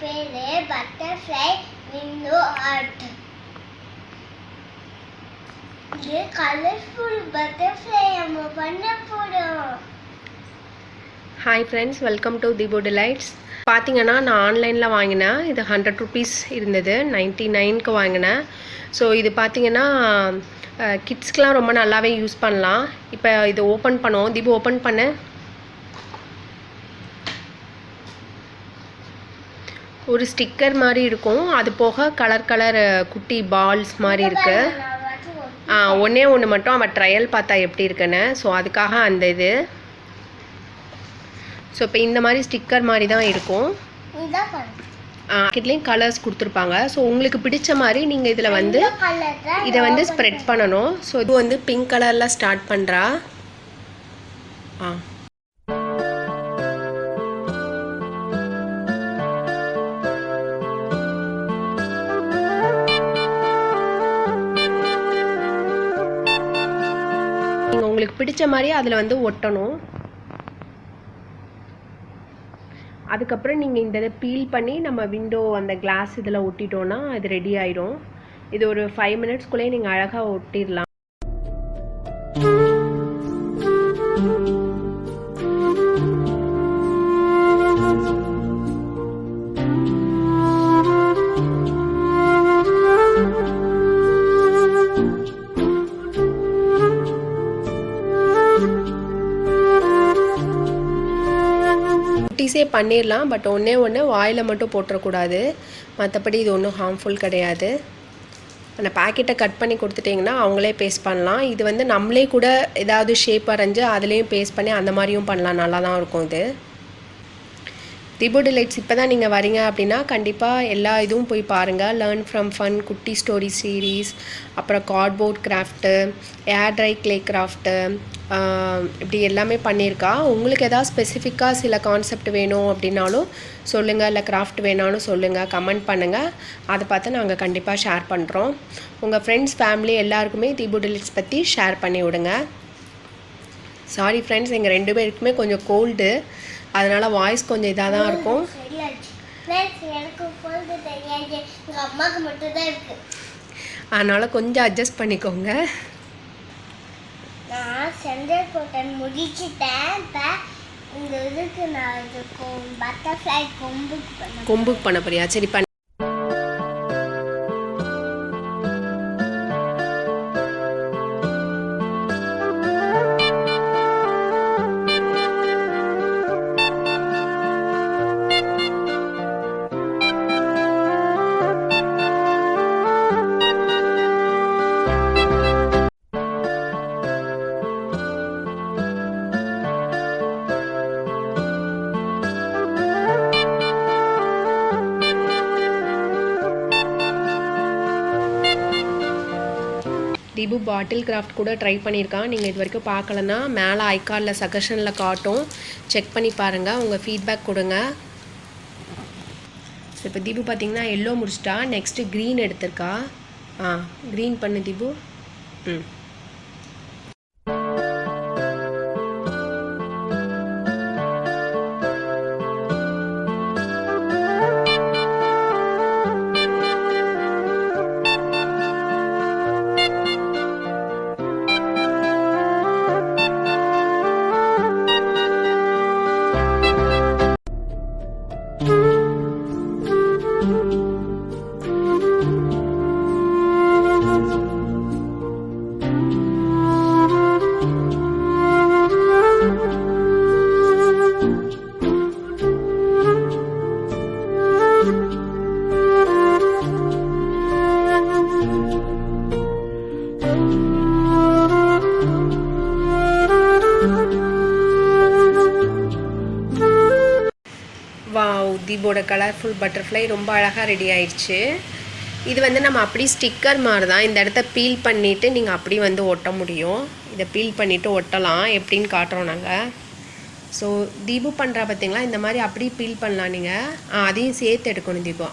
பேரு butterfly window art. இது colourful butterfly நம்ம பண்ண போறோம். Hi friends, welcome to Deebu Delights. பார்த்தீங்கன்னா நான் ஆன்லைனில் வாங்கினேன். இது 100 rupees இருந்தது, 99க்கு வாங்கினேன். ஸோ இது பார்த்தீங்கன்னா கிட்ஸ்க்கெலாம் ரொம்ப நல்லாவே யூஸ் பண்ணலாம். இப்போ இது ஓப்பன் பண்ணுவோம். தீபு ஓப்பன் பண்ண. ஒரு ஸ்டிக்கர் மாதிரி இருக்கும், அது போக கலர் கலர் குட்டி பால்ஸ் மாதிரி இருக்குது. ஒன்றே ஒன்று மட்டும் அவன் ட்ரையல் பார்த்தா எப்படி இருக்குன்னு, ஸோ அதுக்காக அந்த இது. ஸோ இப்போ இந்த மாதிரி ஸ்டிக்கர் மாதிரி தான் இருக்கும். கிட்லேயும் கலர்ஸ் கொடுத்துருப்பாங்க. ஸோ உங்களுக்கு பிடிச்ச மாதிரி நீங்கள் இதில் வந்து இதை வந்து ஸ்ப்ரெட் பண்ணணும். ஸோ இது வந்து பிங்க் கலரில் ஸ்டார்ட் பண்ணுறா. நீங்கள் உங்களுக்கு பிடிச்ச மாதிரி அதில் வந்து ஒட்டணும். அதுக்கப்புறம் நீங்கள் இந்த இதை பீல் பண்ணி நம்ம விண்டோ அந்த கிளாஸ் இதில் ஒட்டிட்டோன்னா அது ரெடி ஆகிடும். இது ஒரு 5 minutesக்குள்ளேயே நீங்கள் அழகாக ஒட்டிடலாம். குட்டீஸே பண்ணிடலாம். பட் ஒன்றே வாயில் மட்டும் போட்டுறக்கூடாது. மற்றபடி இது ஒன்றும் ஹார்ம்ஃபுல் கிடையாது. அந்த பேக்கெட்டை கட் பண்ணி கொடுத்துட்டிங்கன்னா அவங்களே பேஸ்ட் பண்ணலாம். இது வந்து நம்மளே கூட ஏதாவது ஷேப் வரைஞ்சி அதுலேயும் பேஸ்ட் பண்ணி அந்த மாதிரியும் பண்ணலாம். நல்லா தான் இருக்கும் இது. Deebu Delights இப்போ தான் நீங்கள் வரீங்க அப்படின்னா கண்டிப்பாக எல்லா இதுவும் போய் பாருங்கள். லேர்ன் ஃப்ரம் ஃபன், குட்டி ஸ்டோரி சீரீஸ், அப்புறம் கார்ட்போர்ட் கிராஃப்ட்டு, ஏர் ட்ரை கிளே கிராஃப்ட்டு, இப்படி எல்லாமே பண்ணியிருக்கா. உங்களுக்கு எதாவது ஸ்பெசிஃபிக்காக சில கான்செப்ட் வேணும் அப்படின்னாலும் சொல்லுங்கள், இல்லை கிராஃப்ட் வேணாலும் சொல்லுங்கள், கமெண்ட் பண்ணுங்கள். அதை பார்த்து நாங்கள் கண்டிப்பாக ஷேர் பண்ணுறோம். உங்கள் ஃப்ரெண்ட்ஸ், ஃபேமிலி எல்லாருக்குமே Deebu Delights பற்றி ஷேர் பண்ணி விடுங்க. சாரி ஃப்ரெண்ட்ஸ், எங்கள் 2 பேருக்குமே கொஞ்சம் கோல்டு, அதனால் வாய்ஸ் கொஞ்சம் இதாக தான் இருக்கும். அதனால் கொஞ்சம் அட்ஜஸ்ட் பண்ணிக்கோங்க. நான் சென்டர் போட்டன் முடிச்சிட்டேன். இந்த இதுக்கு நான் இதுக்கு பட்டர்ஃப்ளை கொம்புக்கு பண்ண போறியா? சரி பண்ண. Deebu பாட்டில் கிராஃப்ட் கூட ட்ரை பண்ணியிருக்கான். நீங்கள் இது வரைக்கும் பார்க்கலன்னா மேலே ஐகார்டில் சஜஷனில் காட்டும், செக் பண்ணி பாருங்கள். உங்கள் ஃபீட்பேக் கொடுங்க. ஸோ இப்போ Deebu பார்த்தீங்கன்னா எல்லோ முடிச்சிட்டா. நெக்ஸ்ட்டு க்ரீன் எடுத்திருக்கா. க்ரீன் பண்ணு Deebu. வாவ், தீபோட கலர்ஃபுல் பட்டர்ஃப்ளை ரொம்ப அழகாக ரெடி ஆயிடுச்சு. இது வந்து நம்ம அப்படி ஸ்டிக்கர் மாதிரி தான். இந்த இடத்த பீல் பண்ணிவிட்டு நீங்கள் அப்படி வந்து ஒட்ட முடியும். இதை பீல் பண்ணிவிட்டு ஒட்டலாம். எப்படின்னு காட்டுறோம் நாங்கள். ஸோ தீபு பண்ணுறா பார்த்தீங்களா, இந்த மாதிரி அப்படி பீல் பண்ணலாம் நீங்கள். அதையும் சேர்த்து எடுக்கணும் தீபு.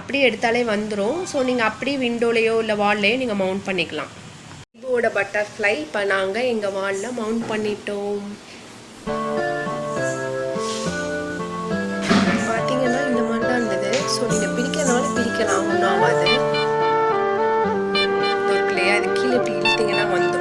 அப்படி எடுத்தாலே வந்துடும். ஸோ நீங்கள் அப்படி விண்டோலையோ இல்லை வால்லையோ நீங்கள் மவுண்ட் பண்ணிக்கலாம். தீபுவோட பட்டர்ஃப்ளை இப்போ நாங்கள் எங்கள் வாலில் மவுண்ட் பண்ணிட்டோம். பார்த்தீங்கன்னா இந்த மாதிரி ஸோ நீங்கள் பிரிக்கிறனாலும் பிரிக்கலாம், ஒன்றும் ஆகாது. இல்லையா, அது கீழே இப்படி இழுத்தீங்கன்னா வந்துடும்.